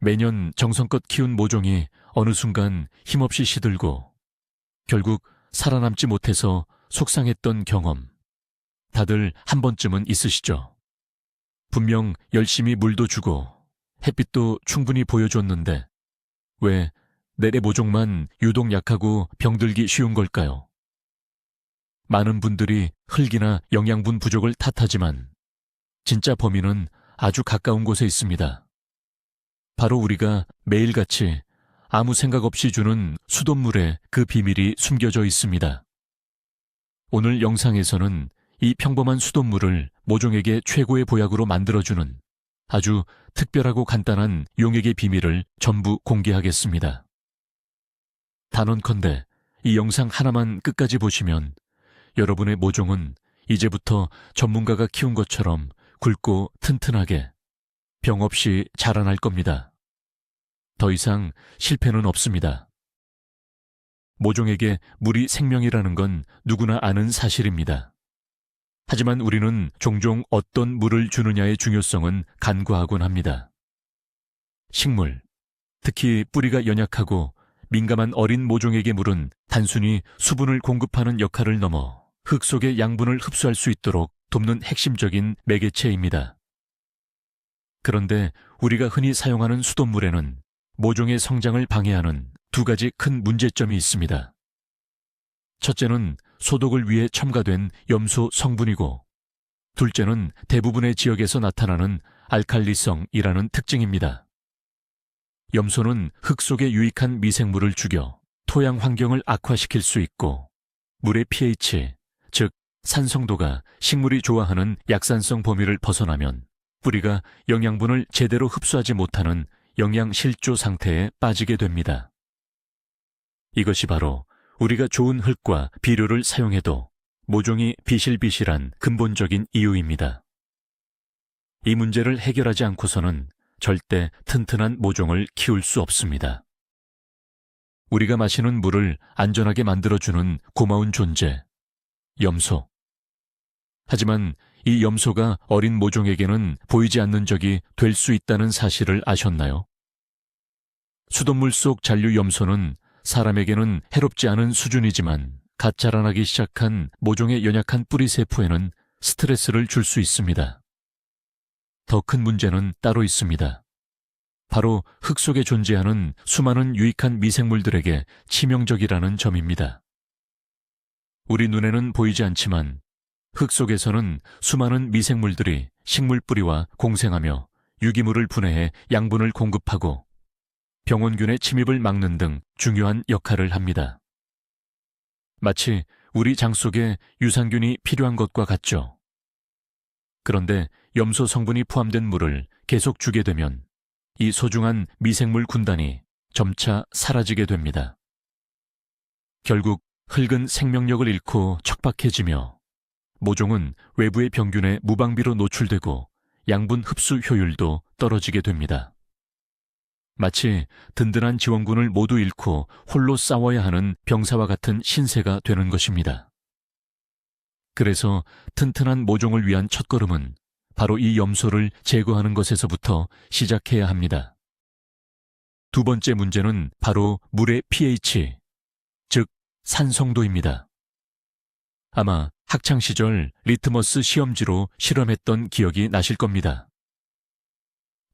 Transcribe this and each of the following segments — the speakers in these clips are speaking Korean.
매년 정성껏 키운 모종이 어느 순간 힘없이 시들고 결국 살아남지 못해서 속상했던 경험, 다들 한 번쯤은 있으시죠? 분명 열심히 물도 주고 햇빛도 충분히 보여줬는데 왜 내래 모종만 유독 약하고 병들기 쉬운 걸까요? 많은 분들이 흙이나 영양분 부족을 탓하지만 진짜 범인은 아주 가까운 곳에 있습니다. 바로 우리가 매일같이 아무 생각 없이 주는 수돗물에 그 비밀이 숨겨져 있습니다. 오늘 영상에서는 이 평범한 수돗물을 모종에게 최고의 보약으로 만들어주는 아주 특별하고 간단한 용액의 비밀을 전부 공개하겠습니다. 단언컨대 이 영상 하나만 끝까지 보시면 여러분의 모종은 이제부터 전문가가 키운 것처럼 굵고 튼튼하게 병 없이 자라날 겁니다. 더 이상 실패는 없습니다. 모종에게 물이 생명이라는 건 누구나 아는 사실입니다. 하지만 우리는 종종 어떤 물을 주느냐의 중요성은 간과하곤 합니다. 식물, 특히 뿌리가 연약하고 민감한 어린 모종에게 물은 단순히 수분을 공급하는 역할을 넘어 흙 속의 양분을 흡수할 수 있도록 돕는 핵심적인 매개체입니다. 그런데 우리가 흔히 사용하는 수돗물에는 모종의 성장을 방해하는 두 가지 큰 문제점이 있습니다. 첫째는 소독을 위해 첨가된 염소 성분이고, 둘째는 대부분의 지역에서 나타나는 알칼리성이라는 특징입니다. 염소는 흙 속에 유익한 미생물을 죽여 토양 환경을 악화시킬 수 있고, 물의 pH, 즉 산성도가 식물이 좋아하는 약산성 범위를 벗어나면 뿌리가 영양분을 제대로 흡수하지 못하는 영양실조 상태에 빠지게 됩니다. 이것이 바로 우리가 좋은 흙과 비료를 사용해도 모종이 비실비실한 근본적인 이유입니다. 이 문제를 해결하지 않고서는 절대 튼튼한 모종을 키울 수 없습니다. 우리가 마시는 물을 안전하게 만들어주는 고마운 존재, 염소. 하지만 이 염소가 어린 모종에게는 보이지 않는 적이 될 수 있다는 사실을 아셨나요? 수돗물 속 잔류 염소는 사람에게는 해롭지 않은 수준이지만 갓 자라나기 시작한 모종의 연약한 뿌리 세포에는 스트레스를 줄 수 있습니다. 더 큰 문제는 따로 있습니다. 바로 흙 속에 존재하는 수많은 유익한 미생물들에게 치명적이라는 점입니다. 우리 눈에는 보이지 않지만 흙 속에서는 수많은 미생물들이 식물 뿌리와 공생하며 유기물을 분해해 양분을 공급하고 병원균의 침입을 막는 등 중요한 역할을 합니다. 마치 우리 장 속에 유산균이 필요한 것과 같죠. 그런데 염소 성분이 포함된 물을 계속 주게 되면 이 소중한 미생물 군단이 점차 사라지게 됩니다. 결국 흙은 생명력을 잃고 척박해지며 모종은 외부의 병균에 무방비로 노출되고 양분 흡수 효율도 떨어지게 됩니다. 마치 든든한 지원군을 모두 잃고 홀로 싸워야 하는 병사와 같은 신세가 되는 것입니다. 그래서 튼튼한 모종을 위한 첫걸음은 바로 이 염소를 제거하는 것에서부터 시작해야 합니다. 두 번째 문제는 바로 물의 pH, 즉 산성도입니다. 아마 학창시절 리트머스 시험지로 실험했던 기억이 나실 겁니다.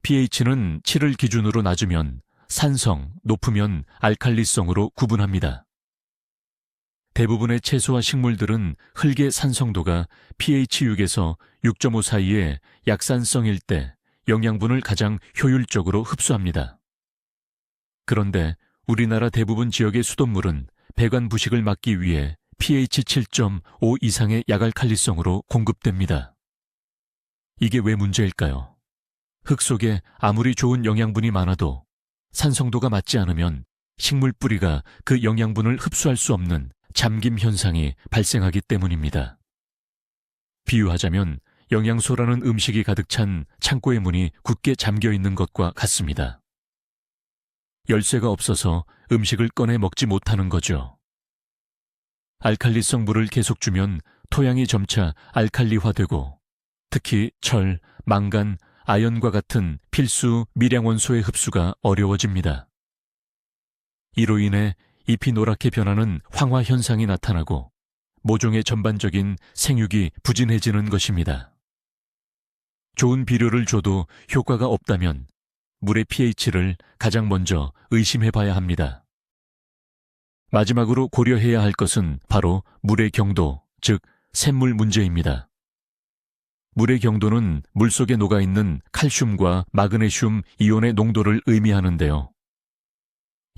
pH는 7을 기준으로 낮으면 산성, 높으면 알칼리성으로 구분합니다. 대부분의 채소와 식물들은 흙의 산성도가 pH 6에서 6.5 사이에 약산성일 때 영양분을 가장 효율적으로 흡수합니다. 그런데 우리나라 대부분 지역의 수돗물은 배관 부식을 막기 위해 pH 7.5 이상의 약알칼리성으로 공급됩니다. 이게 왜 문제일까요? 흙 속에 아무리 좋은 영양분이 많아도 산성도가 맞지 않으면 식물 뿌리가 그 영양분을 흡수할 수 없는 잠김 현상이 발생하기 때문입니다. 비유하자면 영양소라는 음식이 가득 찬 창고의 문이 굳게 잠겨 있는 것과 같습니다. 열쇠가 없어서 음식을 꺼내 먹지 못하는 거죠. 알칼리성 물을 계속 주면 토양이 점차 알칼리화되고 특히 철, 망간, 아연과 같은 필수 미량 원소의 흡수가 어려워집니다. 이로 인해 잎이 노랗게 변하는 황화 현상이 나타나고 모종의 전반적인 생육이 부진해지는 것입니다. 좋은 비료를 줘도 효과가 없다면 물의 pH를 가장 먼저 의심해 봐야 합니다. 마지막으로 고려해야 할 것은 바로 물의 경도, 즉 샘물 문제입니다. 물의 경도는 물속에 녹아있는 칼슘과 마그네슘 이온의 농도를 의미하는데요.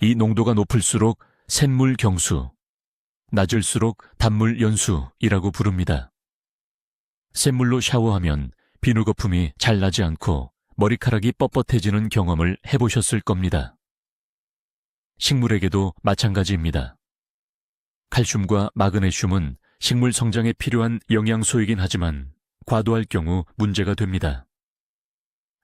이 농도가 높을수록 샘물 경수, 낮을수록 단물 연수이라고 부릅니다. 샘물로 샤워하면 비누 거품이 잘 나지 않고 머리카락이 뻣뻣해지는 경험을 해보셨을 겁니다. 식물에게도 마찬가지입니다. 칼슘과 마그네슘은 식물 성장에 필요한 영양소이긴 하지만 과도할 경우 문제가 됩니다.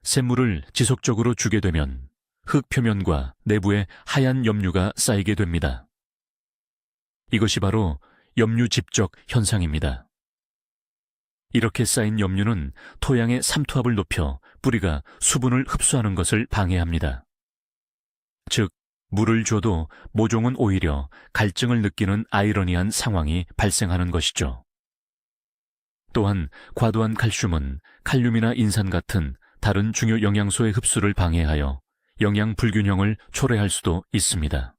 샘물을 지속적으로 주게 되면 흙 표면과 내부에 하얀 염류가 쌓이게 됩니다. 이것이 바로 염류 집적 현상입니다. 이렇게 쌓인 염류는 토양의 삼투압을 높여 뿌리가 수분을 흡수하는 것을 방해합니다. 즉, 물을 줘도 모종은 오히려 갈증을 느끼는 아이러니한 상황이 발생하는 것이죠. 또한 과도한 칼슘은 칼륨이나 인산 같은 다른 중요 영양소의 흡수를 방해하여 영양 불균형을 초래할 수도 있습니다.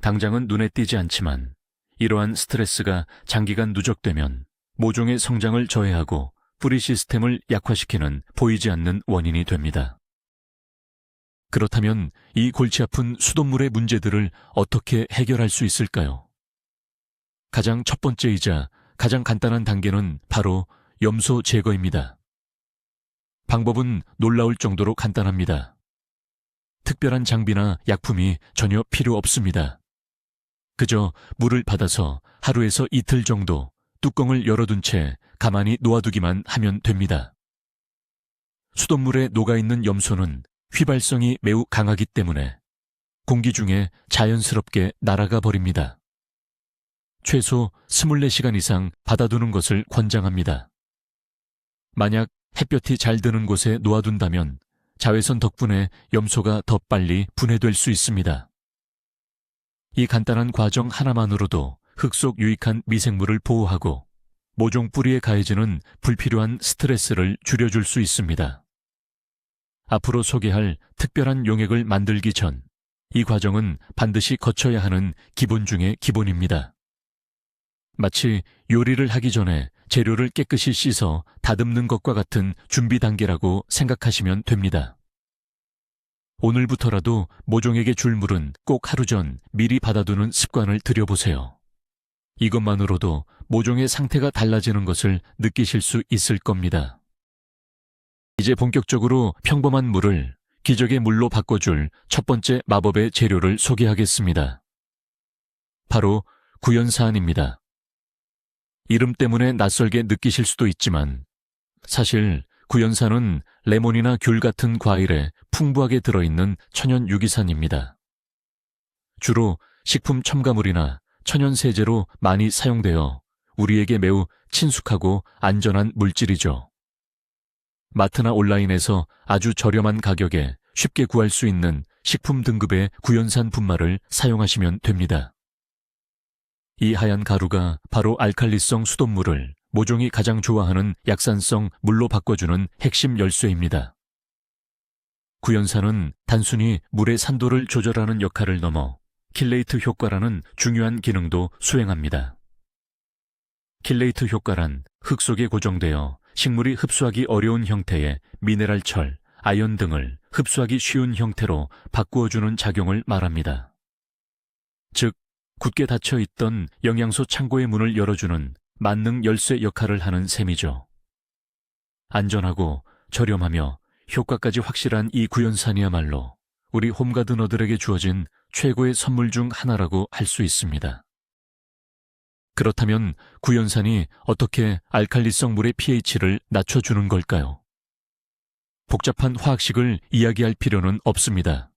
당장은 눈에 띄지 않지만 이러한 스트레스가 장기간 누적되면 모종의 성장을 저해하고 뿌리 시스템을 약화시키는 보이지 않는 원인이 됩니다. 그렇다면 이 골치 아픈 수돗물의 문제들을 어떻게 해결할 수 있을까요? 가장 첫 번째이자 가장 간단한 단계는 바로 염소 제거입니다. 방법은 놀라울 정도로 간단합니다. 특별한 장비나 약품이 전혀 필요 없습니다. 그저 물을 받아서 하루에서 이틀 정도 뚜껑을 열어둔 채 가만히 놓아두기만 하면 됩니다. 수돗물에 녹아있는 염소는 휘발성이 매우 강하기 때문에 공기 중에 자연스럽게 날아가 버립니다. 최소 24시간 이상 받아두는 것을 권장합니다. 만약 햇볕이 잘 드는 곳에 놓아둔다면 자외선 덕분에 염소가 더 빨리 분해될 수 있습니다. 이 간단한 과정 하나만으로도 흙 속 유익한 미생물을 보호하고 모종 뿌리에 가해지는 불필요한 스트레스를 줄여줄 수 있습니다. 앞으로 소개할 특별한 용액을 만들기 전 이 과정은 반드시 거쳐야 하는 기본 중의 기본입니다. 마치 요리를 하기 전에 재료를 깨끗이 씻어 다듬는 것과 같은 준비 단계라고 생각하시면 됩니다. 오늘부터라도 모종에게 줄 물은 꼭 하루 전 미리 받아두는 습관을 들여보세요. 이것만으로도 모종의 상태가 달라지는 것을 느끼실 수 있을 겁니다. 이제 본격적으로 평범한 물을 기적의 물로 바꿔줄 첫 번째 마법의 재료를 소개하겠습니다. 바로 구연산입니다. 이름 때문에 낯설게 느끼실 수도 있지만 사실 구연산은 레몬이나 귤 같은 과일에 풍부하게 들어있는 천연 유기산입니다. 주로 식품 첨가물이나 천연 세제로 많이 사용되어 우리에게 매우 친숙하고 안전한 물질이죠. 마트나 온라인에서 아주 저렴한 가격에 쉽게 구할 수 있는 식품 등급의 구연산 분말을 사용하시면 됩니다. 이 하얀 가루가 바로 알칼리성 수돗물을 모종이 가장 좋아하는 약산성 물로 바꿔주는 핵심 열쇠입니다. 구연산은 단순히 물의 산도를 조절하는 역할을 넘어 킬레이트 효과라는 중요한 기능도 수행합니다. 킬레이트 효과란 흙 속에 고정되어 식물이 흡수하기 어려운 형태의 미네랄철, 아연 등을 흡수하기 쉬운 형태로 바꾸어주는 작용을 말합니다. 즉, 굳게 닫혀있던 영양소 창고의 문을 열어주는 만능 열쇠 역할을 하는 셈이죠. 안전하고 저렴하며 효과까지 확실한 이 구연산이야말로 우리 홈가드너들에게 주어진 최고의 선물 중 하나라고 할 수 있습니다. 그렇다면 구연산이 어떻게 알칼리성 물의 pH를 낮춰주는 걸까요? 복잡한 화학식을 이야기할 필요는 없습니다.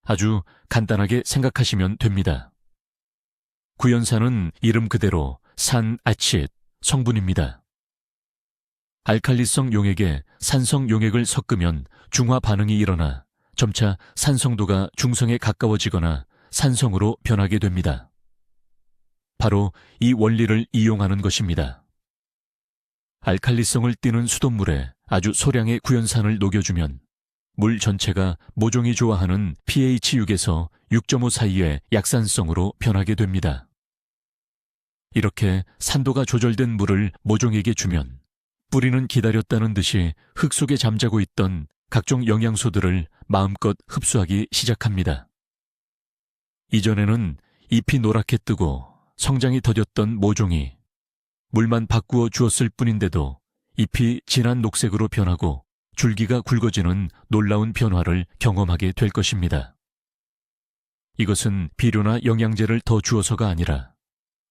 아주 간단하게 생각하시면 됩니다. 구연산은 이름 그대로 산, 아칫, 성분입니다. 알칼리성 용액에 산성 용액을 섞으면 중화 반응이 일어나 점차 산성도가 중성에 가까워지거나 산성으로 변하게 됩니다. 바로 이 원리를 이용하는 것입니다. 알칼리성을 띠는 수돗물에 아주 소량의 구연산을 녹여주면 물 전체가 모종이 좋아하는 pH 6에서 6.5 사이의 약산성으로 변하게 됩니다. 이렇게 산도가 조절된 물을 모종에게 주면 뿌리는 기다렸다는 듯이 흙 속에 잠자고 있던 각종 영양소들을 마음껏 흡수하기 시작합니다. 이전에는 잎이 노랗게 뜨고 성장이 더뎠던 모종이 물만 바꾸어 주었을 뿐인데도 잎이 진한 녹색으로 변하고 줄기가 굵어지는 놀라운 변화를 경험하게 될 것입니다. 이것은 비료나 영양제를 더 주어서가 아니라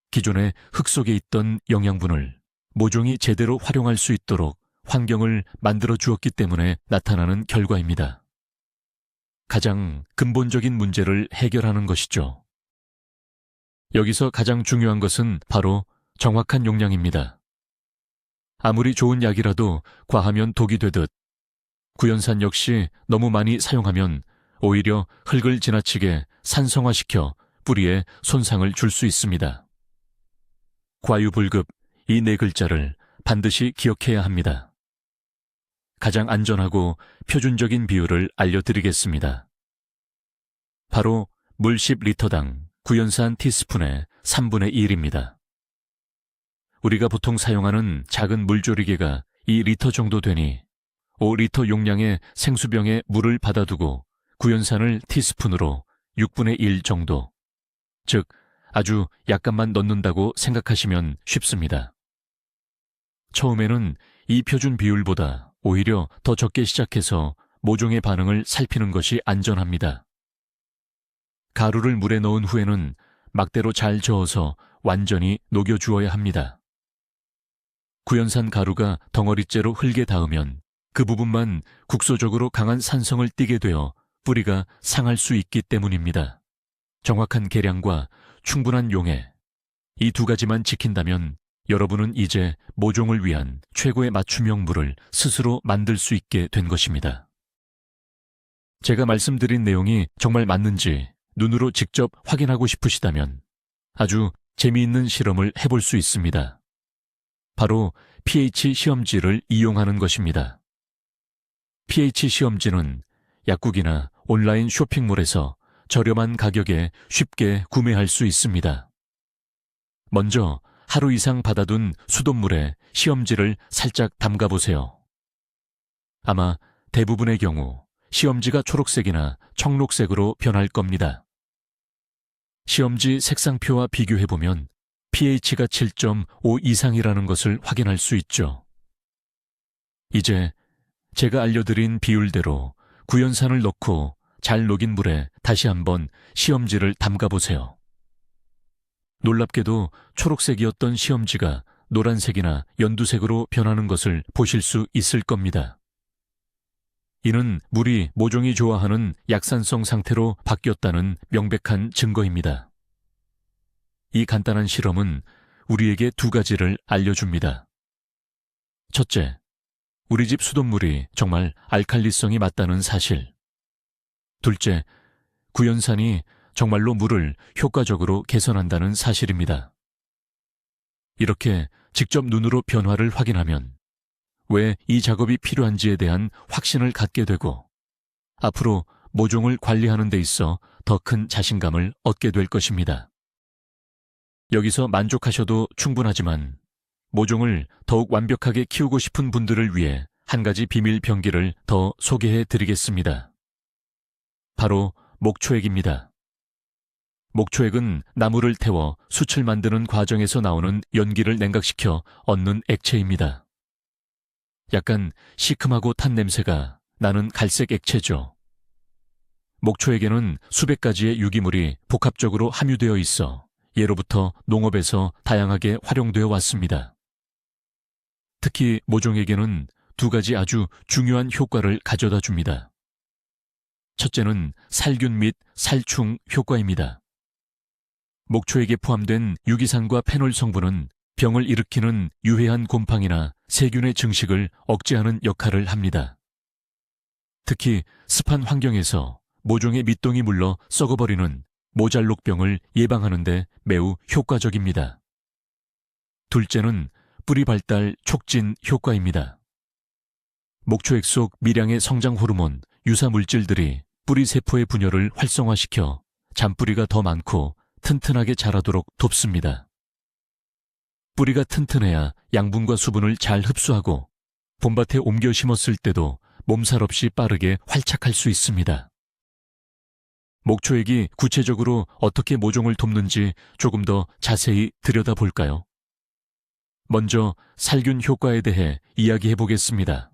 기존에 흙 속에 있던 영양분을 모종이 제대로 활용할 수 있도록 환경을 만들어 주었기 때문에 나타나는 결과입니다. 가장 근본적인 문제를 해결하는 것이죠. 여기서 가장 중요한 것은 바로 정확한 용량입니다. 아무리 좋은 약이라도 과하면 독이 되듯 구연산 역시 너무 많이 사용하면 오히려 흙을 지나치게 산성화시켜 뿌리에 손상을 줄 수 있습니다. 과유불급 이 네 글자를 반드시 기억해야 합니다. 가장 안전하고 표준적인 비율을 알려드리겠습니다. 바로 물 10리터당 구연산 티스푼의 3분의 1입니다. 우리가 보통 사용하는 작은 물조리개가 2리터 정도 되니 5리터 용량의 생수병에 물을 받아두고 구연산을 티스푼으로 6분의 1 정도, 즉 아주 약간만 넣는다고 생각하시면 쉽습니다. 처음에는 이 표준 비율보다 오히려 더 적게 시작해서 모종의 반응을 살피는 것이 안전합니다. 가루를 물에 넣은 후에는 막대로 잘 저어서 완전히 녹여주어야 합니다. 구연산 가루가 덩어리째로 흙에 닿으면 그 부분만 국소적으로 강한 산성을 띠게 되어 뿌리가 상할 수 있기 때문입니다. 정확한 계량과 충분한 용해, 이 두 가지만 지킨다면 여러분은 이제 모종을 위한 최고의 맞춤형 물을 스스로 만들 수 있게 된 것입니다. 제가 말씀드린 내용이 정말 맞는지 눈으로 직접 확인하고 싶으시다면 아주 재미있는 실험을 해볼 수 있습니다. 바로 pH 시험지를 이용하는 것입니다. pH 시험지는 약국이나 온라인 쇼핑몰에서 저렴한 가격에 쉽게 구매할 수 있습니다. 먼저 하루 이상 받아둔 수돗물에 시험지를 살짝 담가보세요. 아마 대부분의 경우 시험지가 초록색이나 청록색으로 변할 겁니다. 시험지 색상표와 비교해보면 pH가 7.5 이상이라는 것을 확인할 수 있죠. 이제 제가 알려드린 비율대로 구연산을 넣고 잘 녹인 물에 다시 한번 시험지를 담가보세요. 놀랍게도 초록색이었던 시험지가 노란색이나 연두색으로 변하는 것을 보실 수 있을 겁니다. 이는 물이 모종이 좋아하는 약산성 상태로 바뀌었다는 명백한 증거입니다. 이 간단한 실험은 우리에게 두 가지를 알려줍니다. 첫째, 우리 집 수돗물이 정말 알칼리성이 맞다는 사실. 둘째, 구연산이 정말로 물을 효과적으로 개선한다는 사실입니다. 이렇게 직접 눈으로 변화를 확인하면 왜 이 작업이 필요한지에 대한 확신을 갖게 되고 앞으로 모종을 관리하는 데 있어 더 큰 자신감을 얻게 될 것입니다. 여기서 만족하셔도 충분하지만 모종을 더욱 완벽하게 키우고 싶은 분들을 위해 한 가지 비밀 병기를 더 소개해 드리겠습니다. 바로 목초액입니다. 목초액은 나무를 태워 숯을 만드는 과정에서 나오는 연기를 냉각시켜 얻는 액체입니다. 약간 시큼하고 탄 냄새가 나는 갈색 액체죠. 목초액에는 수백 가지의 유기물이 복합적으로 함유되어 있어 예로부터 농업에서 다양하게 활용되어 왔습니다. 특히 모종에게는 두 가지 아주 중요한 효과를 가져다 줍니다. 첫째는 살균 및 살충 효과입니다. 목초액에 포함된 유기산과 페놀 성분은 병을 일으키는 유해한 곰팡이나 세균의 증식을 억제하는 역할을 합니다. 특히 습한 환경에서 모종의 밑동이 물러 썩어버리는 모잘록병을 예방하는 데 매우 효과적입니다. 둘째는 뿌리 발달 촉진 효과입니다. 목초액 속 미량의 성장 호르몬, 유사 물질들이 뿌리 세포의 분열을 활성화시켜 잔뿌리가 더 많고 튼튼하게 자라도록 돕습니다. 뿌리가 튼튼해야 양분과 수분을 잘 흡수하고 봄밭에 옮겨 심었을 때도 몸살 없이 빠르게 활착할 수 있습니다. 목초액이 구체적으로 어떻게 모종을 돕는지 조금 더 자세히 들여다볼까요? 먼저 살균 효과에 대해 이야기해 보겠습니다.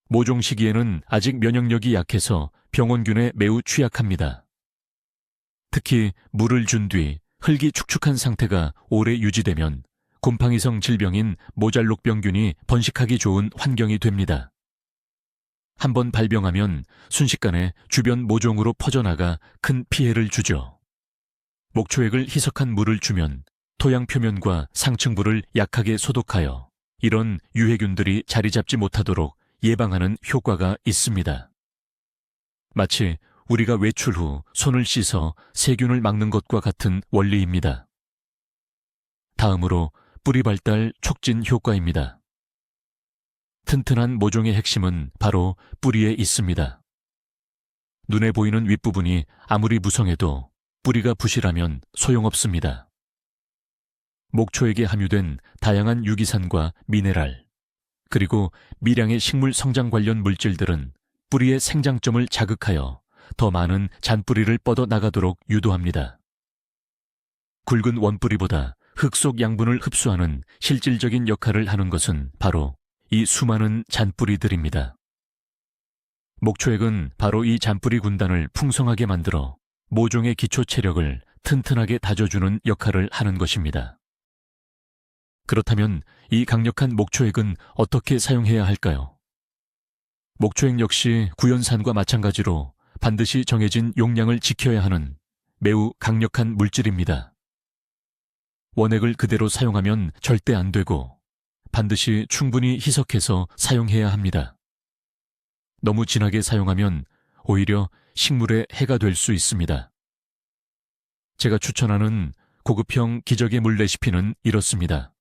모종 시기에는 아직 면역력이 약해서 병원균에 매우 취약합니다. 특히 물을 준 뒤 흙이 축축한 상태가 오래 유지되면 곰팡이성 질병인 모잘록병균이 번식하기 좋은 환경이 됩니다. 한번 발병하면 순식간에 주변 모종으로 퍼져나가 큰 피해를 주죠. 목초액을 희석한 물을 주면 토양 표면과 상층부를 약하게 소독하여 이런 유해균들이 자리 잡지 못하도록 예방하는 효과가 있습니다. 마치 우리가 외출 후 손을 씻어 세균을 막는 것과 같은 원리입니다. 다음으로 뿌리 발달 촉진 효과입니다. 튼튼한 모종의 핵심은 바로 뿌리에 있습니다. 눈에 보이는 윗부분이 아무리 무성해도 뿌리가 부실하면 소용없습니다. 목초액에 함유된 다양한 유기산과 미네랄, 그리고 미량의 식물 성장 관련 물질들은 뿌리의 생장점을 자극하여 더 많은 잔뿌리를 뻗어나가도록 유도합니다. 굵은 원뿌리보다 흙 속 양분을 흡수하는 실질적인 역할을 하는 것은 바로 이 수많은 잔뿌리들입니다. 목초액은 바로 이 잔뿌리 군단을 풍성하게 만들어 모종의 기초 체력을 튼튼하게 다져주는 역할을 하는 것입니다. 그렇다면 이 강력한 목초액은 어떻게 사용해야 할까요? 목초액 역시 구연산과 마찬가지로 반드시 정해진 용량을 지켜야 하는 매우 강력한 물질입니다. 원액을 그대로 사용하면 절대 안 되고 반드시 충분히 희석해서 사용해야 합니다. 너무 진하게 사용하면 오히려 식물에 해가 될 수 있습니다. 제가 추천하는 고급형 기적의 물 레시피는 이렇습니다.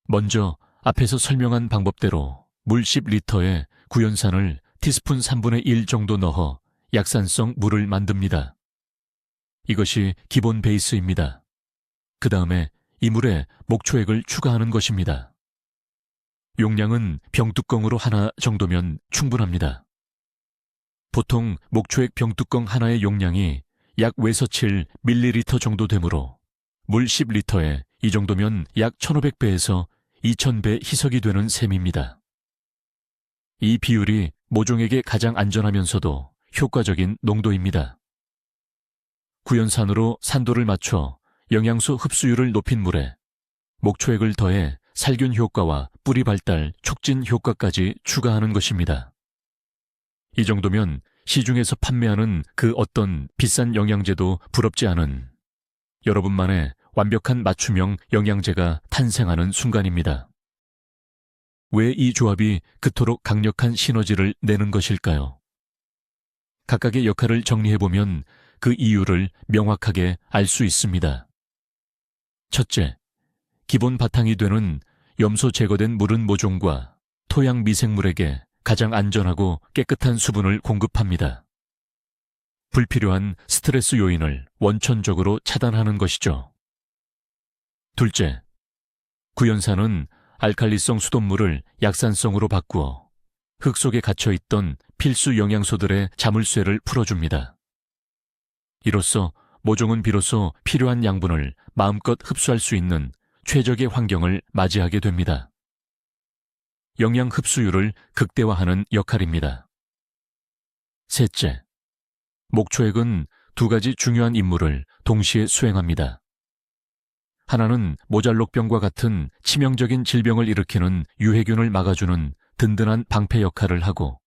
먼저 앞에서 설명한 방법대로 물 10리터에 구연산을 티스푼 3분의 1 정도 넣어 약산성 물을 만듭니다. 이것이 기본 베이스입니다. 그 다음에 이 물에 목초액을 추가하는 것입니다. 용량은 병뚜껑으로 하나 정도면 충분합니다. 보통 목초액 병뚜껑 하나의 용량이 약 외서칠 밀리리터 정도 되므로 물 10리터에 이 정도면 약 1500배에서 2000배 희석이 되는 셈입니다. 이 비율이 모종에게 가장 안전하면서도 효과적인 농도입니다. 구연산으로 산도를 맞춰 영양소 흡수율을 높인 물에 목초액을 더해 살균 효과와 뿌리 발달 촉진 효과까지 추가하는 것입니다. 이 정도면 시중에서 판매하는 그 어떤 비싼 영양제도 부럽지 않은 여러분만의 완벽한 맞춤형 영양제가 탄생하는 순간입니다. 왜 이 조합이 그토록 강력한 시너지를 내는 것일까요? 각각의 역할을 정리해보면 그 이유를 명확하게 알 수 있습니다. 첫째, 기본 바탕이 되는 염소 제거된 물은 모종과 토양 미생물에게 가장 안전하고 깨끗한 수분을 공급합니다. 불필요한 스트레스 요인을 원천적으로 차단하는 것이죠. 둘째, 구연산은 알칼리성 수돗물을 약산성으로 바꾸어 흙 속에 갇혀있던 필수 영양소들의 자물쇠를 풀어줍니다. 이로써 모종은 비로소 필요한 양분을 마음껏 흡수할 수 있는 최적의 환경을 맞이하게 됩니다. 영양 흡수율을 극대화하는 역할입니다. 셋째, 목초액은 두 가지 중요한 임무를 동시에 수행합니다. 하나는 모잘록병과 같은 치명적인 질병을 일으키는 유해균을 막아주는 든든한 방패 역할을 하고,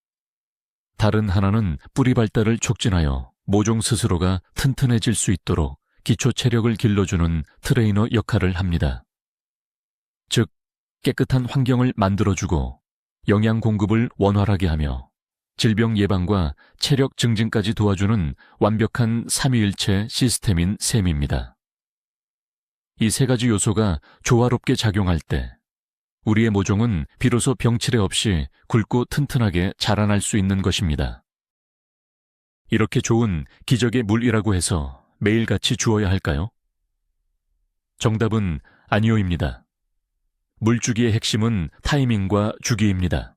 다른 하나는 뿌리 발달을 촉진하여 모종 스스로가 튼튼해질 수 있도록 기초 체력을 길러주는 트레이너 역할을 합니다. 즉, 깨끗한 환경을 만들어주고 영양 공급을 원활하게 하며 질병 예방과 체력 증진까지 도와주는 완벽한 삼위일체 시스템인 셈입니다. 이 세 가지 요소가 조화롭게 작용할 때 우리의 모종은 비로소 병치레 없이 굵고 튼튼하게 자라날 수 있는 것입니다. 이렇게 좋은 기적의 물이라고 해서 매일같이 주어야 할까요? 정답은 아니오입니다. 물주기의 핵심은 타이밍과 주기입니다.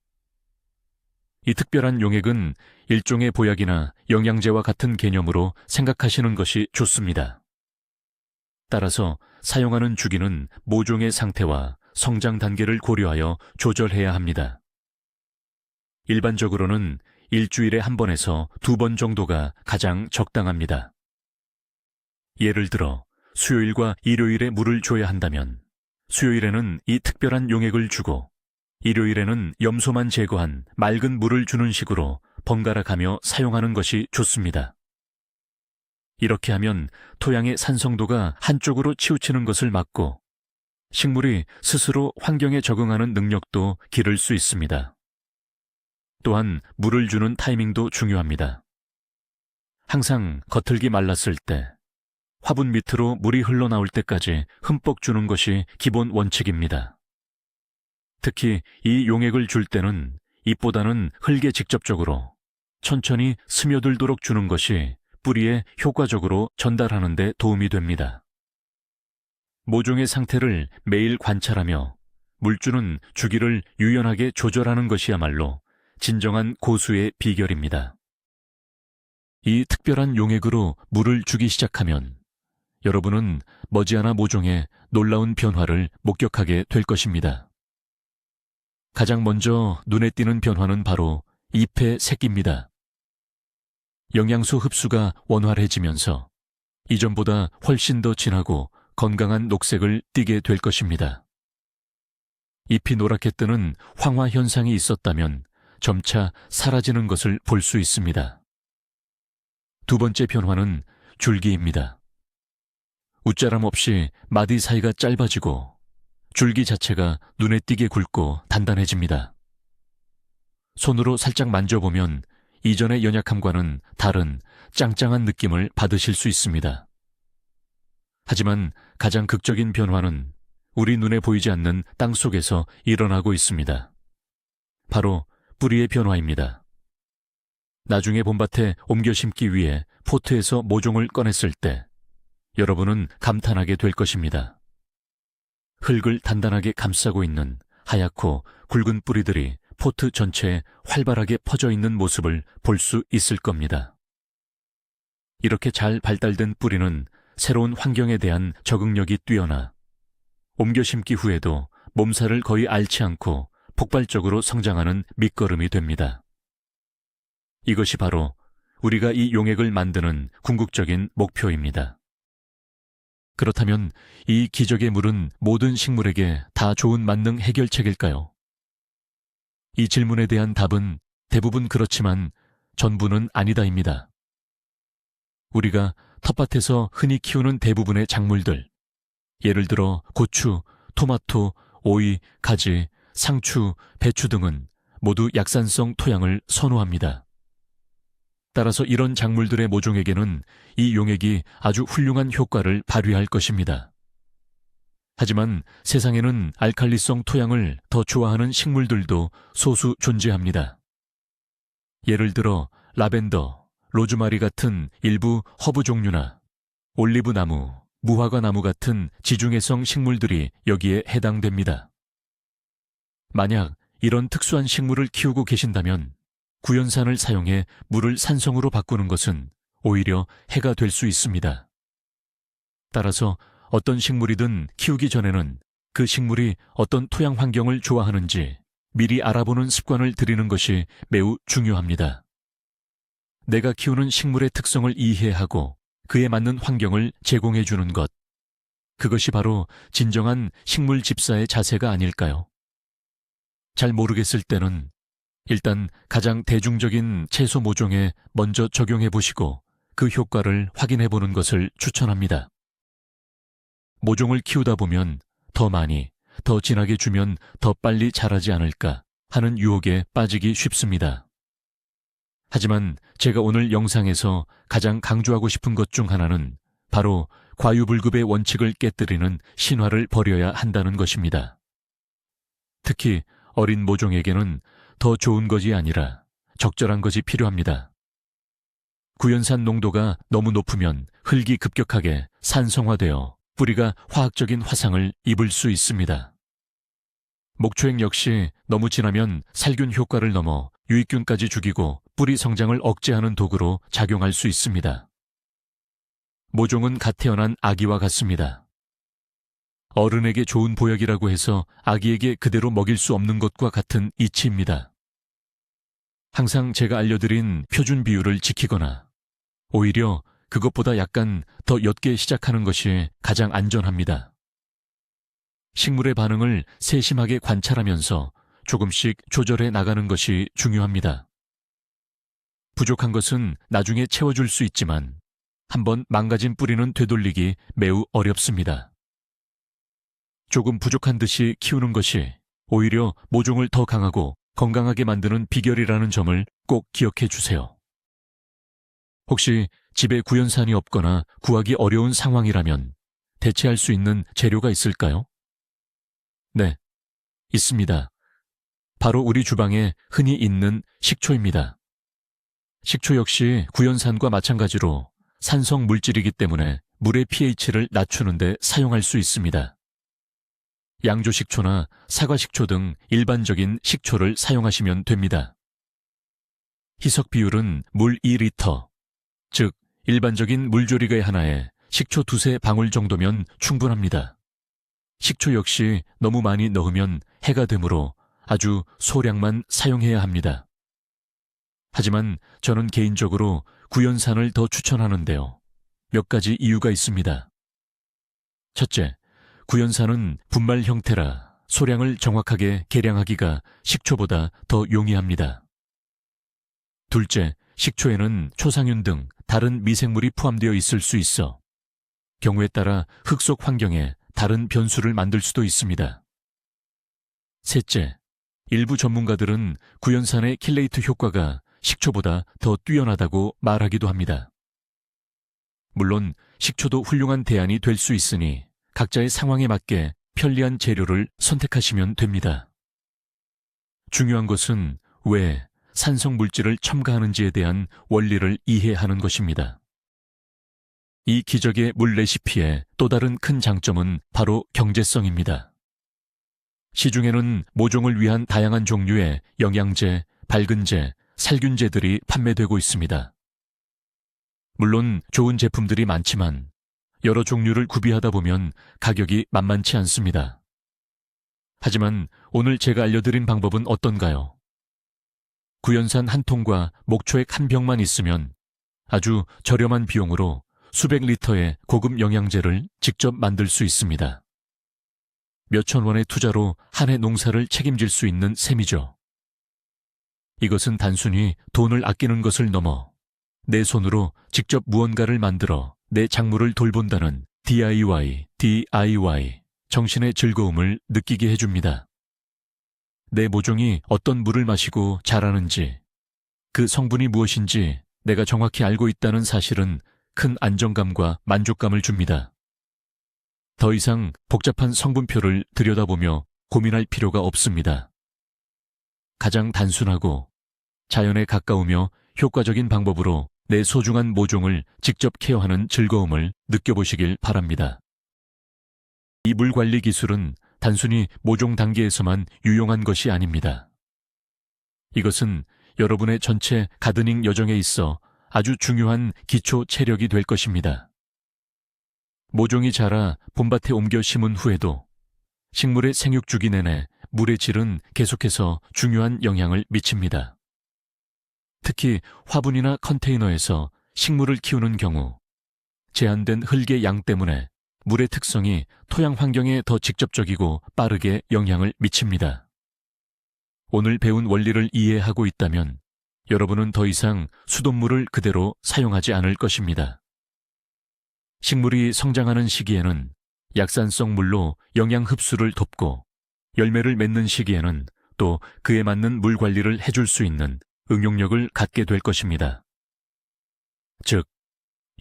이 특별한 용액은 일종의 보약이나 영양제와 같은 개념으로 생각하시는 것이 좋습니다. 따라서 사용하는 주기는 모종의 상태와 성장 단계를 고려하여 조절해야 합니다. 일반적으로는 일주일에 한 번에서 2번 정도가 가장 적당합니다. 예를 들어 수요일과 일요일에 물을 줘야 한다면 수요일에는 이 특별한 용액을 주고 일요일에는 염소만 제거한 맑은 물을 주는 식으로 번갈아 가며 사용하는 것이 좋습니다. 이렇게 하면 토양의 산성도가 한쪽으로 치우치는 것을 막고 식물이 스스로 환경에 적응하는 능력도 기를 수 있습니다. 또한 물을 주는 타이밍도 중요합니다. 항상 겉흙이 말랐을 때 화분 밑으로 물이 흘러나올 때까지 흠뻑 주는 것이 기본 원칙입니다. 특히 이 용액을 줄 때는 잎보다는 흙에 직접적으로 천천히 스며들도록 주는 것이 뿌리에 효과적으로 전달하는 데 도움이 됩니다. 모종의 상태를 매일 관찰하며 물주는 주기를 유연하게 조절하는 것이야말로 진정한 고수의 비결입니다. 이 특별한 용액으로 물을 주기 시작하면 여러분은 머지않아 모종의 놀라운 변화를 목격하게 될 것입니다. 가장 먼저 눈에 띄는 변화는 바로 잎의 색입니다. 영양소 흡수가 원활해지면서 이전보다 훨씬 더 진하고 건강한 녹색을 띠게 될 것입니다. 잎이 노랗게 뜨는 황화 현상이 있었다면 점차 사라지는 것을 볼 수 있습니다. 두 번째 변화는 줄기입니다. 웃자람 없이 마디 사이가 짧아지고 줄기 자체가 눈에 띄게 굵고 단단해집니다. 손으로 살짝 만져보면 이전의 연약함과는 다른 짱짱한 느낌을 받으실 수 있습니다. 하지만 가장 극적인 변화는 우리 눈에 보이지 않는 땅 속에서 일어나고 있습니다. 바로 뿌리의 변화입니다. 나중에 봄밭에 옮겨 심기 위해 포트에서 모종을 꺼냈을 때 여러분은 감탄하게 될 것입니다. 흙을 단단하게 감싸고 있는 하얗고 굵은 뿌리들이 포트 전체에 활발하게 퍼져 있는 모습을 볼 수 있을 겁니다. 이렇게 잘 발달된 뿌리는 새로운 환경에 대한 적응력이 뛰어나 옮겨 심기 후에도 몸살을 거의 앓지 않고 폭발적으로 성장하는 밑거름이 됩니다. 이것이 바로 우리가 이 용액을 만드는 궁극적인 목표입니다. 그렇다면 이 기적의 물은 모든 식물에게 다 좋은 만능 해결책일까요? 이 질문에 대한 답은 대부분 그렇지만 전부는 아니다입니다. 우리가 텃밭에서 흔히 키우는 대부분의 작물들, 예를 들어 고추, 토마토, 오이, 가지, 상추, 배추 등은 모두 약산성 토양을 선호합니다. 따라서 이런 작물들의 모종에게는 이 용액이 아주 훌륭한 효과를 발휘할 것입니다. 하지만 세상에는 알칼리성 토양을 더 좋아하는 식물들도 소수 존재합니다. 예를 들어 라벤더, 로즈마리 같은 일부 허브 종류나 올리브 나무, 무화과 나무 같은 지중해성 식물들이 여기에 해당됩니다. 만약 이런 특수한 식물을 키우고 계신다면 구연산을 사용해 물을 산성으로 바꾸는 것은 오히려 해가 될 수 있습니다. 따라서 어떤 식물이든 키우기 전에는 그 식물이 어떤 토양 환경을 좋아하는지 미리 알아보는 습관을 들이는 것이 매우 중요합니다. 내가 키우는 식물의 특성을 이해하고 그에 맞는 환경을 제공해 주는 것, 그것이 바로 진정한 식물 집사의 자세가 아닐까요? 잘 모르겠을 때는 일단 가장 대중적인 채소 모종에 먼저 적용해 보시고 그 효과를 확인해 보는 것을 추천합니다. 모종을 키우다 보면 더 많이, 더 진하게 주면 더 빨리 자라지 않을까 하는 유혹에 빠지기 쉽습니다. 하지만 제가 오늘 영상에서 가장 강조하고 싶은 것 중 하나는 바로 과유불급의 원칙을 깨뜨리는 신화를 버려야 한다는 것입니다. 특히 어린 모종에게는 더 좋은 것이 아니라 적절한 것이 필요합니다. 구연산 농도가 너무 높으면 흙이 급격하게 산성화되어 뿌리가 화학적인 화상을 입을 수 있습니다. 목초액 역시 너무 진하면 살균 효과를 넘어 유익균까지 죽이고 뿌리 성장을 억제하는 도구로 작용할 수 있습니다. 모종은 갓 태어난 아기와 같습니다. 어른에게 좋은 보약이라고 해서 아기에게 그대로 먹일 수 없는 것과 같은 이치입니다. 항상 제가 알려드린 표준 비율을 지키거나 오히려 그것보다 약간 더 옅게 시작하는 것이 가장 안전합니다. 식물의 반응을 세심하게 관찰하면서 조금씩 조절해 나가는 것이 중요합니다. 부족한 것은 나중에 채워줄 수 있지만 한번 망가진 뿌리는 되돌리기 매우 어렵습니다. 조금 부족한 듯이 키우는 것이 오히려 모종을 더 강하고 건강하게 만드는 비결이라는 점을 꼭 기억해 주세요. 혹시 집에 구연산이 없거나 구하기 어려운 상황이라면 대체할 수 있는 재료가 있을까요? 네, 있습니다. 바로 우리 주방에 흔히 있는 식초입니다. 식초 역시 구연산과 마찬가지로 산성 물질이기 때문에 물의 pH를 낮추는 데 사용할 수 있습니다. 양조식초나 사과식초 등 일반적인 식초를 사용하시면 됩니다. 희석 비율은 물 2리터, 즉 일반적인 물조리개 하나에 식초 2-3방울 정도면 충분합니다. 식초 역시 너무 많이 넣으면 해가 되므로 아주 소량만 사용해야 합니다. 하지만 저는 개인적으로 구연산을 더 추천하는데요. 몇 가지 이유가 있습니다. 첫째, 구연산은 분말 형태라 소량을 정확하게 계량하기가 식초보다 더 용이합니다. 둘째, 식초에는 초상윤 등 다른 미생물이 포함되어 있을 수 있어 경우에 따라 흙 속 환경에 다른 변수를 만들 수도 있습니다. 셋째, 일부 전문가들은 구연산의 킬레이트 효과가 식초보다 더 뛰어나다고 말하기도 합니다. 물론 식초도 훌륭한 대안이 될 수 있으니 각자의 상황에 맞게 편리한 재료를 선택하시면 됩니다. 중요한 것은 왜 산성 물질을 첨가하는지에 대한 원리를 이해하는 것입니다. 이 기적의 물 레시피의 또 다른 큰 장점은 바로 경제성입니다. 시중에는 모종을 위한 다양한 종류의 영양제, 밝은제, 살균제들이 판매되고 있습니다. 물론 좋은 제품들이 많지만 여러 종류를 구비하다 보면 가격이 만만치 않습니다. 하지만 오늘 제가 알려드린 방법은 어떤가요? 구연산 한 통과 목초액 한 병만 있으면 아주 저렴한 비용으로 수백 리터의 고급 영양제를 직접 만들 수 있습니다. 몇천 원의 투자로 한 해 농사를 책임질 수 있는 셈이죠. 이것은 단순히 돈을 아끼는 것을 넘어 내 손으로 직접 무언가를 만들어 내 작물을 돌본다는 DIY, 정신의 즐거움을 느끼게 해줍니다. 내 모종이 어떤 물을 마시고 자라는지, 그 성분이 무엇인지 내가 정확히 알고 있다는 사실은 큰 안정감과 만족감을 줍니다. 더 이상 복잡한 성분표를 들여다보며 고민할 필요가 없습니다. 가장 단순하고 자연에 가까우며 효과적인 방법으로 내 소중한 모종을 직접 케어하는 즐거움을 느껴보시길 바랍니다. 이 물 관리 기술은 단순히 모종 단계에서만 유용한 것이 아닙니다. 이것은 여러분의 전체 가드닝 여정에 있어 아주 중요한 기초 체력이 될 것입니다. 모종이 자라 봄밭에 옮겨 심은 후에도 식물의 생육 주기 내내 물의 질은 계속해서 중요한 영향을 미칩니다. 특히 화분이나 컨테이너에서 식물을 키우는 경우 제한된 흙의 양 때문에 물의 특성이 토양 환경에 더 직접적이고 빠르게 영향을 미칩니다. 오늘 배운 원리를 이해하고 있다면 여러분은 더 이상 수돗물을 그대로 사용하지 않을 것입니다. 식물이 성장하는 시기에는 약산성 물로 영양 흡수를 돕고 열매를 맺는 시기에는 또 그에 맞는 물 관리를 해줄 수 있는 응용력을 갖게 될 것입니다. 즉,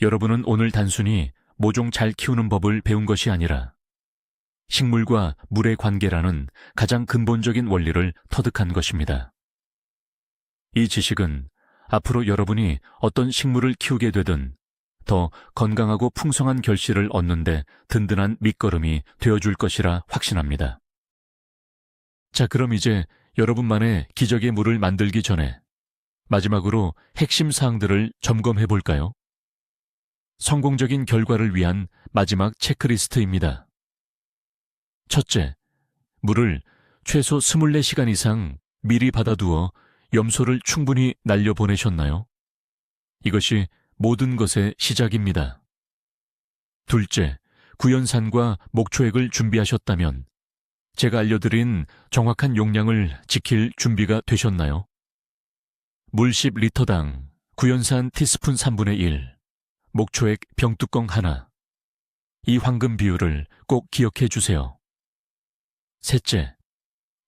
여러분은 오늘 단순히 모종 잘 키우는 법을 배운 것이 아니라 식물과 물의 관계라는 가장 근본적인 원리를 터득한 것입니다. 이 지식은 앞으로 여러분이 어떤 식물을 키우게 되든 더 건강하고 풍성한 결실을 얻는 데 든든한 밑거름이 되어줄 것이라 확신합니다. 자, 그럼 이제 여러분만의 기적의 물을 만들기 전에 마지막으로 핵심 사항들을 점검해 볼까요? 성공적인 결과를 위한 마지막 체크리스트입니다. 첫째, 물을 최소 24시간 이상 미리 받아두어 염소를 충분히 날려보내셨나요? 이것이 모든 것의 시작입니다. 둘째, 구연산과 목초액을 준비하셨다면 제가 알려드린 정확한 용량을 지킬 준비가 되셨나요? 물 10리터당 구연산 티스푼 3분의 1, 목초액 병뚜껑 하나. 이 황금 비율을 꼭 기억해 주세요. 셋째,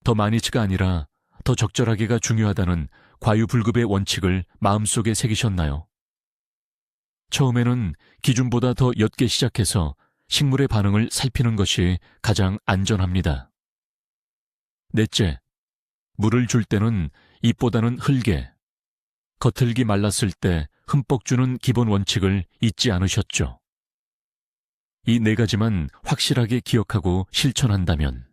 더 많이치가 아니라 더 적절하게가 중요하다는 과유불급의 원칙을 마음속에 새기셨나요? 처음에는 기준보다 더 옅게 시작해서 식물의 반응을 살피는 것이 가장 안전합니다. 넷째, 물을 줄 때는 잎보다는 흙에, 겉흙이 말랐을 때 흠뻑 주는 기본 원칙을 잊지 않으셨죠? 이 네 가지만 확실하게 기억하고 실천한다면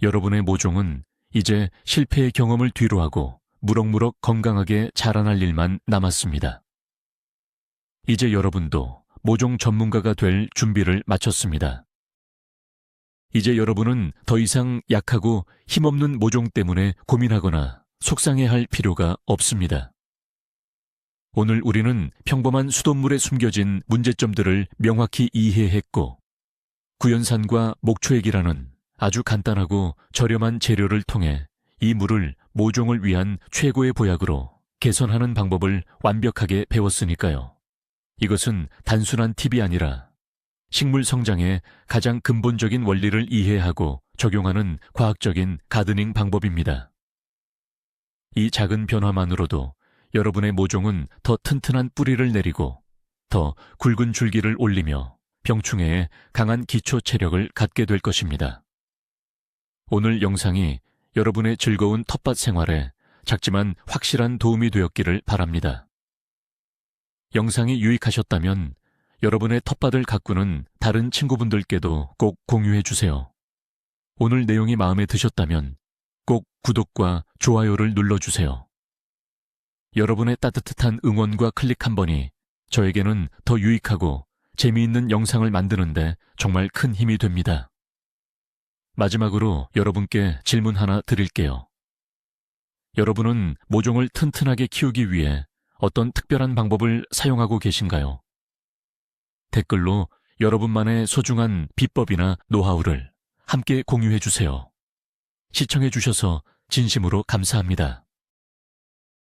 여러분의 모종은 이제 실패의 경험을 뒤로하고 무럭무럭 건강하게 자라날 일만 남았습니다. 이제 여러분도 모종 전문가가 될 준비를 마쳤습니다. 이제 여러분은 더 이상 약하고 힘없는 모종 때문에 고민하거나 속상해할 필요가 없습니다. 오늘 우리는 평범한 수돗물에 숨겨진 문제점들을 명확히 이해했고, 구연산과 목초액이라는 아주 간단하고 저렴한 재료를 통해 이 물을 모종을 위한 최고의 보약으로 개선하는 방법을 완벽하게 배웠으니까요. 이것은 단순한 팁이 아니라 식물 성장의 가장 근본적인 원리를 이해하고 적용하는 과학적인 가드닝 방법입니다. 이 작은 변화만으로도 여러분의 모종은 더 튼튼한 뿌리를 내리고 더 굵은 줄기를 올리며 병충해에 강한 기초 체력을 갖게 될 것입니다. 오늘 영상이 여러분의 즐거운 텃밭 생활에 작지만 확실한 도움이 되었기를 바랍니다. 영상이 유익하셨다면 여러분의 텃밭을 가꾸는 다른 친구분들께도 꼭 공유해 주세요. 오늘 내용이 마음에 드셨다면 꼭 구독과 좋아요를 눌러주세요. 여러분의 따뜻한 응원과 클릭 한 번이 저에게는 더 유익하고 재미있는 영상을 만드는데 정말 큰 힘이 됩니다. 마지막으로 여러분께 질문 하나 드릴게요. 여러분은 모종을 튼튼하게 키우기 위해 어떤 특별한 방법을 사용하고 계신가요? 댓글로 여러분만의 소중한 비법이나 노하우를 함께 공유해 주세요. 시청해 주셔서 진심으로 감사합니다.